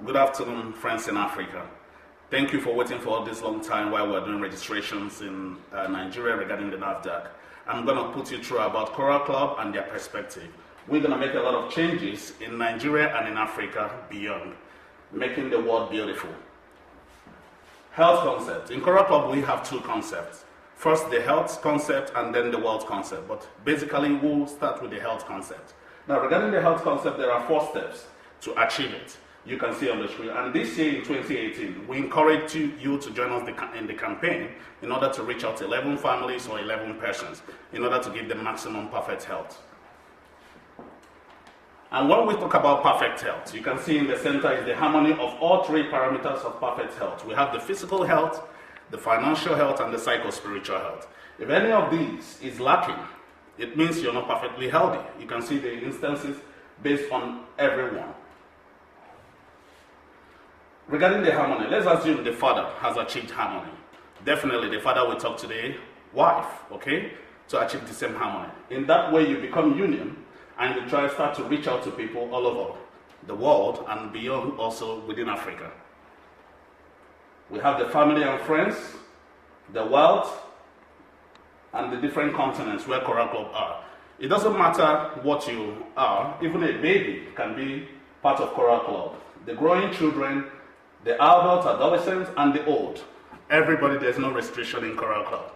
Good afternoon, friends in Africa. Thank you for waiting for this long time while we're doing registrations in Nigeria regarding the NAFDAC. I'm going to put you through about Coral Club and their perspective. We're going to make a lot of changes in Nigeria and in Africa beyond, making the world beautiful. Health concept. In Coral Club, we have two concepts. First, the health concept and then the wealth concept. But basically, we'll start with the health concept. Now, regarding the health concept, there are 4 steps to achieve it. You can see on the screen. And this year in 2018, we encourage you to join us in the campaign in order to reach out to 11 families or 11 persons in order to give them maximum perfect health. And when we talk about perfect health, you can see in the center is the harmony of all 3 parameters of perfect health. We have the physical health, the financial health, and the psycho-spiritual health. If any of these is lacking, it means you're not perfectly healthy. You can see the instances based on everyone. Regarding the harmony, let's assume the father has achieved harmony. Definitely the father will talk to the wife, okay, to achieve the same harmony. In that way, you become union, and you start to reach out to people all over the world and beyond, also within Africa. We have the family and friends, the wealth, and the different continents where Coral Club are. It doesn't matter what you are, even a baby can be part of Coral Club. The growing children, the adults, adolescents, and the old. Everybody, there's no restriction in Coral Club.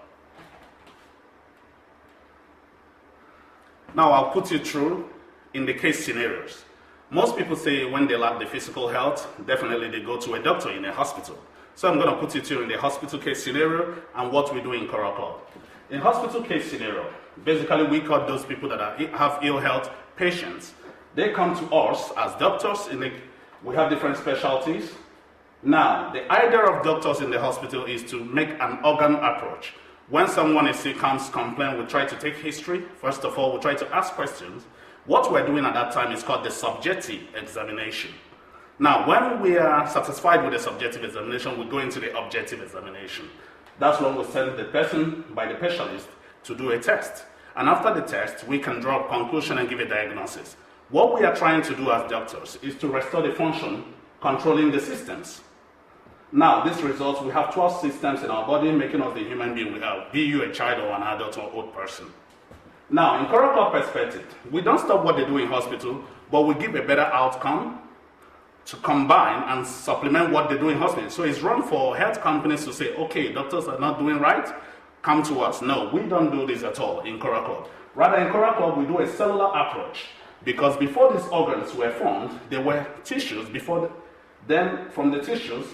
Now, I'll put you through in the case scenarios. Most people say when they lack the physical health, definitely they go to a doctor in a hospital. So I'm going to put you through in the hospital case scenario and what we do in Coral Club. In hospital case scenario, basically we call those people that have ill health patients. They come to us as doctors. We have different specialties. Now, the idea of doctors in the hospital is to make an organ approach. When someone is sick, comes complain, we try to take history. First of all, we try to ask questions. What we're doing at that time is called the subjective examination. Now, when we are satisfied with the subjective examination, we go into the objective examination. That's when we send the person by the specialist to do a test. And after the test, we can draw a conclusion and give a diagnosis. What we are trying to do as doctors is to restore the function controlling the systems. Now, this results, we have 12 systems in our body, making us the human being we are, be you a child or an adult or old person. Now, in Coral Club perspective, we don't stop what they do in hospital, but we give a better outcome to combine and supplement what they do in hospital. So it's wrong for health companies to say, okay, doctors are not doing right, come to us. No, we don't do this at all in Coral Club. Rather, in Coral Club, we do a cellular approach, because before these organs were formed, there were tissues. Then from the tissues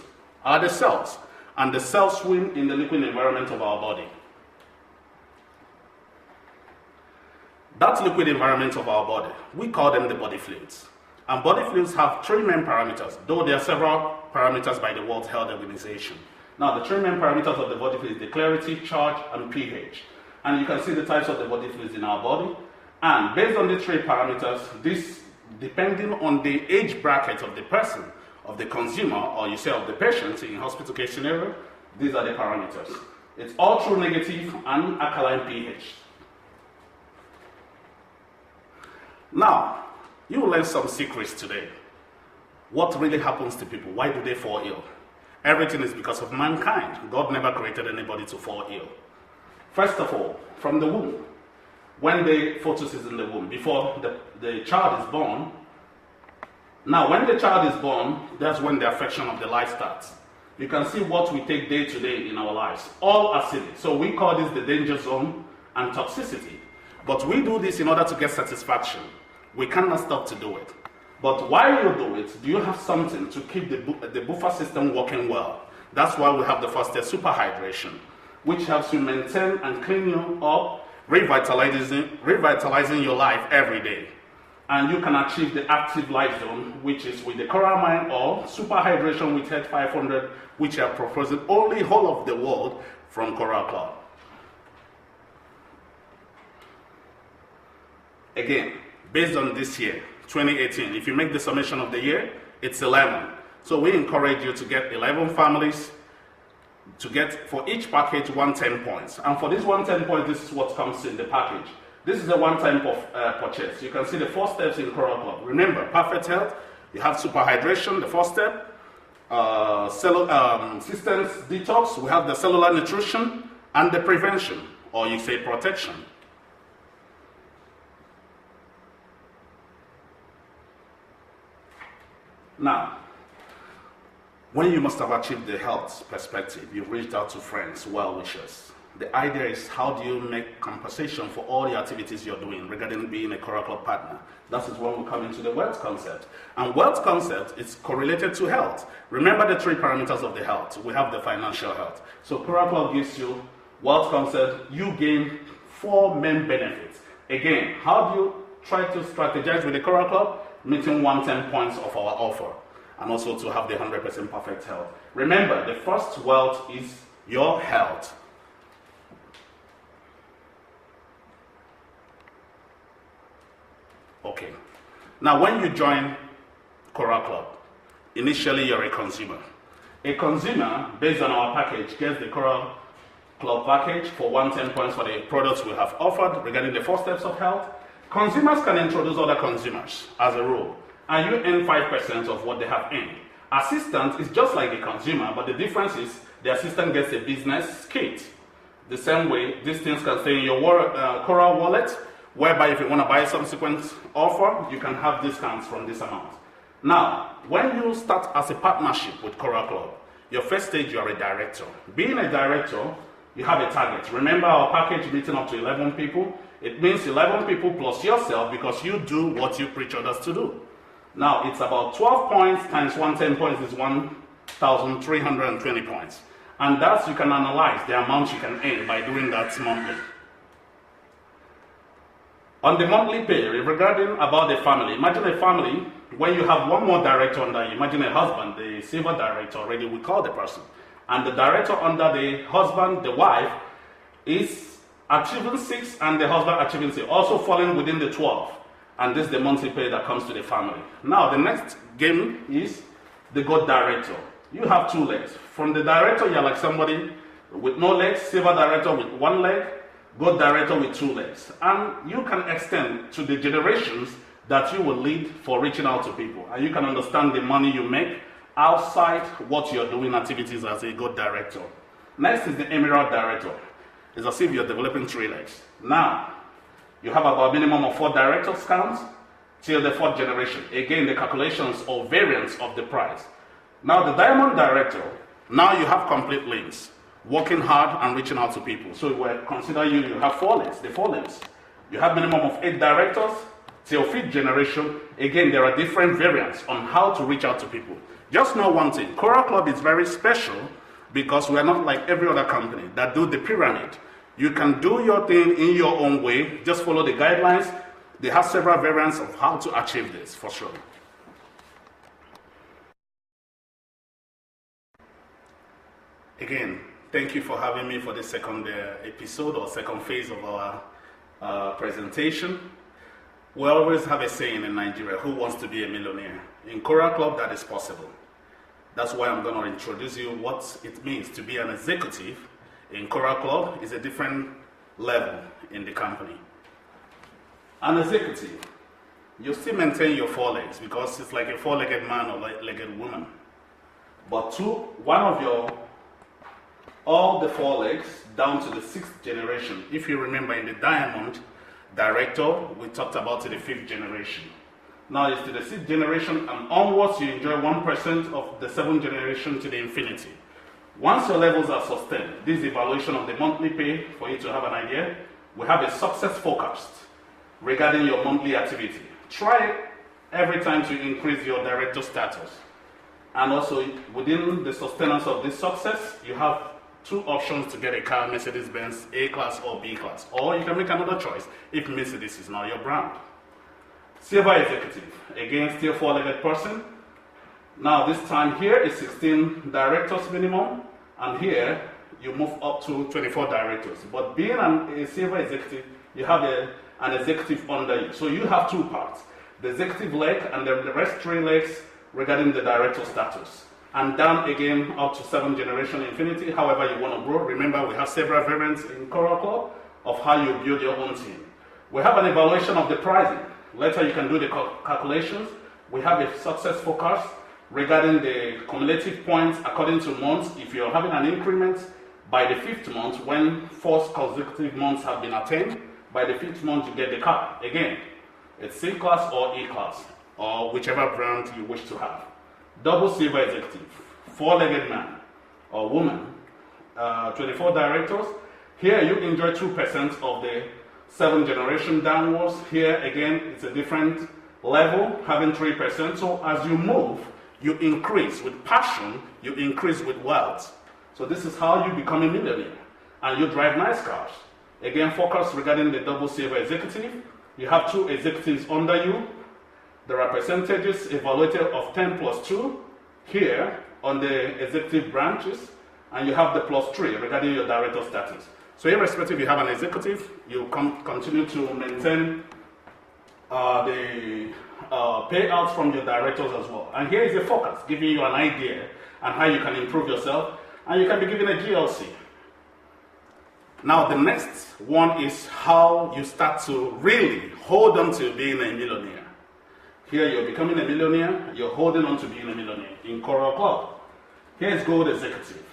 are the cells, and the cells swim in the liquid environment of our body. That liquid environment of our body, we call them the body fluids. And body fluids have 3 main parameters, though there are several parameters by the World Health Organization. Now, the 3 main parameters of the body fluids, the clarity, charge, and pH. And you can see the types of the body fluids in our body. And based on the 3 parameters, this, depending on the age bracket of the person, of the consumer, or you say of the patient in hospital case scenario, these are the parameters. It's all true negative and alkaline pH. Now, you will learn some secrets today. What really happens to people? Why do they fall ill? Everything is because of mankind. God never created anybody to fall ill. First of all, from the womb. When the fetus is in the womb, before the child is born. Now, when the child is born, that's when the affection of the life starts. You can see what we take day to day in our lives. All acidic. So we call this the danger zone and toxicity. But we do this in order to get satisfaction. We cannot stop to do it. But while you do it, do you have something to keep the buffer system working well? That's why we have the first step, superhydration, which helps you maintain and clean you up, revitalizing your life every day. And you can achieve the active life zone, which is with the Coral Mine, or superhydration with Head 500, which are proposing only whole of the world from Coral Club. Again, based on this year, 2018, if you make the summation of the year, it's 11. So we encourage you to get 11 families, to get for each package 110 points. And for this 110 points, this is what comes in the package. This is a one-time purchase. You can see the 4 steps in Coral Club. Remember, perfect health, You have superhydration, the first step. Systems detox, we have the cellular nutrition and the prevention, or you say protection. Now, when you must have achieved the health perspective, you've reached out to friends, well-wishers. The idea is, how do you make compensation for all the activities you're doing regarding being a Coral Club partner? That is when we come into the wealth concept. And wealth concept is correlated to health. Remember the 3 parameters of the health. We have the financial health. So Coral Club gives you wealth concept. You gain 4 main benefits. Again, how do you try to strategize with the Coral Club? Meeting 110 points of our offer. And also to have the 100% perfect health. Remember, the first wealth is your health. Okay. Now, when you join Coral Club, initially you're a consumer. A consumer, based on our package, gets the Coral Club package for 110 points for the products we have offered regarding the 4 steps of health. Consumers can introduce other consumers as a rule, and you earn 5% of what they have earned. Assistant is just like the consumer, but the difference is the assistant gets a business kit. The same way, these things can stay in your Coral wallet, whereby if you want to buy a subsequent offer, you can have discounts from this amount. Now, when you start as a partnership with Coral Club, your first stage, you are a director. Being a director, you have a target. Remember our package meeting up to 11 people? It means 11 people plus yourself, because you do what you preach others to do. Now, it's about 12 points times 110 points is 1,320 points. And thus you can analyze the amount you can earn by doing that monthly. On the monthly pay, regarding about the family, imagine a family when you have one more director under you. Imagine a husband, the silver director already, we call the person. And the director under the husband, the wife, is achieving 6 and the husband achieving 6, also falling within the 12. And this is the monthly pay that comes to the family. Now, the next game is the God director. You have 2 legs. From the director, you're like somebody with no legs, silver director with 1 leg, God director with 2 legs. And you can extend to the generations that you will lead for reaching out to people. And you can understand the money you make outside what you're doing activities as a God director. Next is the Emerald director. It's as if you're developing 3 legs. Now, you have about a minimum of 4 directors counts till the 4th generation. Again, the calculations or variance of the price. Now, the Diamond director, now you have complete links. Working hard and reaching out to people. So we consider you have 4 legs, the 4 legs. You have minimum of 8 directors till 5th generation. Again, there are different variants on how to reach out to people. Just know one thing, Coral Club is very special because we are not like every other company that do the pyramid. You can do your thing in your own way, just follow the guidelines. They have several variants of how to achieve this, for sure. Again, thank you for having me for the second episode or second phase of our presentation. We always have a saying in Nigeria, who wants to be a millionaire? In Coral Club, that is possible. That's why I'm going to introduce you what it means to be an executive. In Coral Club is a different level in the company. An executive, you still maintain your 4 legs because it's like a 4-legged man or legged woman. But all the 4 legs down to the 6th generation. If you remember in the Diamond director, we talked about the 5th generation. Now it's to the 6th generation and onwards, you enjoy 1% of the 7th generation to the infinity. Once your levels are sustained, this evaluation of the monthly pay, for you to have an idea, we have a success forecast regarding your monthly activity. Try every time to increase your director status. And also, within the sustenance of this success, you have 2 options to get a car, Mercedes-Benz A-Class or B-Class. Or you can make another choice if Mercedes is not your brand. Silver executive, again, still 4-legged person. Now this time here is 16 directors minimum, and here you move up to 24 directors. But being a silver executive, you have an executive under you. So you have 2 parts, the executive leg and the rest 3 legs regarding the director status. And down again up to 7th generation infinity, however you want to grow. Remember, we have several variants in Coral Club of how you build your own team. We have an evaluation of the pricing. Later you can do the calculations We have a success forecast regarding the cumulative points according to months. If you're having an increment by the 5th month, when 4 consecutive months have been attained, by the 5th month you get the car. Again, it's C class or E class, or whichever brand you wish to have. Double silver executive, 4-legged man or woman, 24 directors. Here you enjoy 2% of the 7th generation downwards. Here again, it's a different level, having 3%. So as you move, you increase with passion, you increase with wealth. So this is how you become a millionaire. And you drive nice cars. Again, focus regarding the double silver executive. You have 2 executives under you. There are percentages evaluated of 10 plus 2 here on the executive branches. And you have the plus 3 regarding your director status. So irrespective you have an executive, you continue to maintain the payouts from your directors as well. And here is the focus, giving you an idea on how you can improve yourself, and you can be given a GLC. Now the next one is how you start to really hold on to being a millionaire. Here you're becoming a millionaire, you're holding on to being a millionaire in Coral Club. Here's Gold Executive.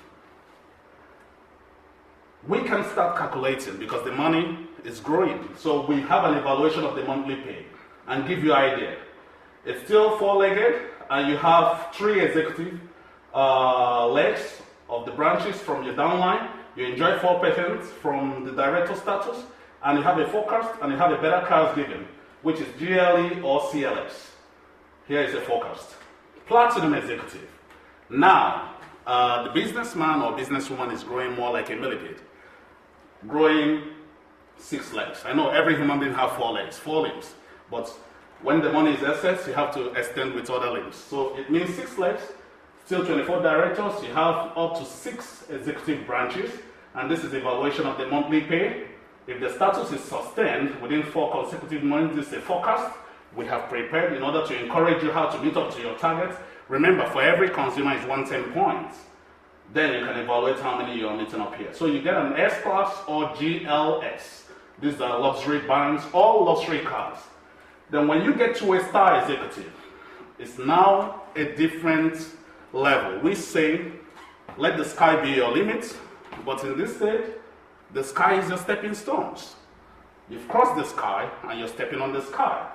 We can start calculating because the money is growing. So we have an evaluation of the monthly pay and give you an idea. It's still 4-legged and you have 3 executive legs of the branches from your downline. You enjoy 4% from the director status, and you have a forecast and you have a better cars given, which is GLE or CLS. Here is a forecast. Platinum executive. Now, the businessman or businesswoman is growing more like a millipede. Growing 6 legs. I know every human being has 4 legs, 4 limbs, but when the money is excess, you have to extend with other limbs. So it means 6 legs, still 24 directors, you have up to 6 executive branches, and this is the evaluation of the monthly pay. If the status is sustained within 4 consecutive months, this is a forecast we have prepared in order to encourage you how to meet up to your targets. Remember, for every consumer is 110 points. Then you can evaluate how many you're meeting up here. So you get an S-Class or GLS. These are luxury brands, all luxury cars. Then when you get to a star executive, it's now a different level. We say, let the sky be your limit, but in this stage, the sky is your stepping stones. You've crossed the sky and you're stepping on the sky.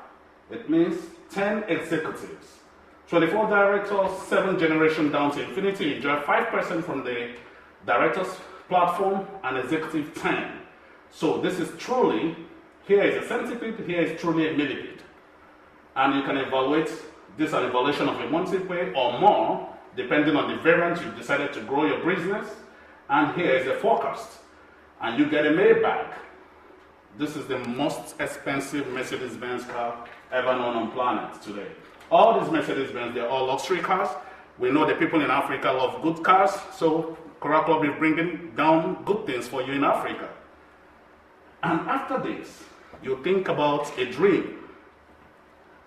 It means 10 executives. 24 directors, 7th generation down to infinity. You enjoy 5% from the directors platform and executive 10. So this is truly, here is a centipede, here is truly a millipede. And you can evaluate this an evaluation of a monthly pay or more, depending on the variant you've decided to grow your business. And here is a forecast. And you get a Maybach. This is the most expensive Mercedes-Benz car ever known on planet today. All these Mercedes-Benz, they're all luxury cars. We know the people in Africa love good cars, so Coral Club is bringing down good things for you in Africa. And after this, you think about a dream.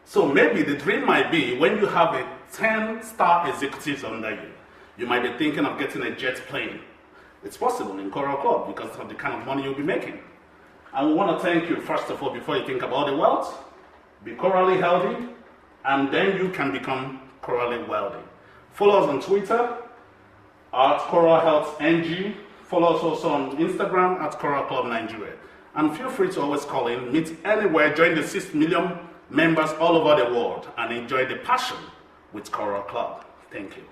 So maybe the dream might be when you have a 10-star executives under you, you might be thinking of getting a jet plane. It's possible in Coral Club because of the kind of money you'll be making. And we want to thank you, first of all, before you think about the wealth, be corally healthy, and then you can become corally wealthy. Follow us on Twitter at Coral Health NG. Follow us also on Instagram at Coral Club Nigeria. And feel free to always call in, meet anywhere, join the 6 million members all over the world, and enjoy the passion with Coral Club. Thank you.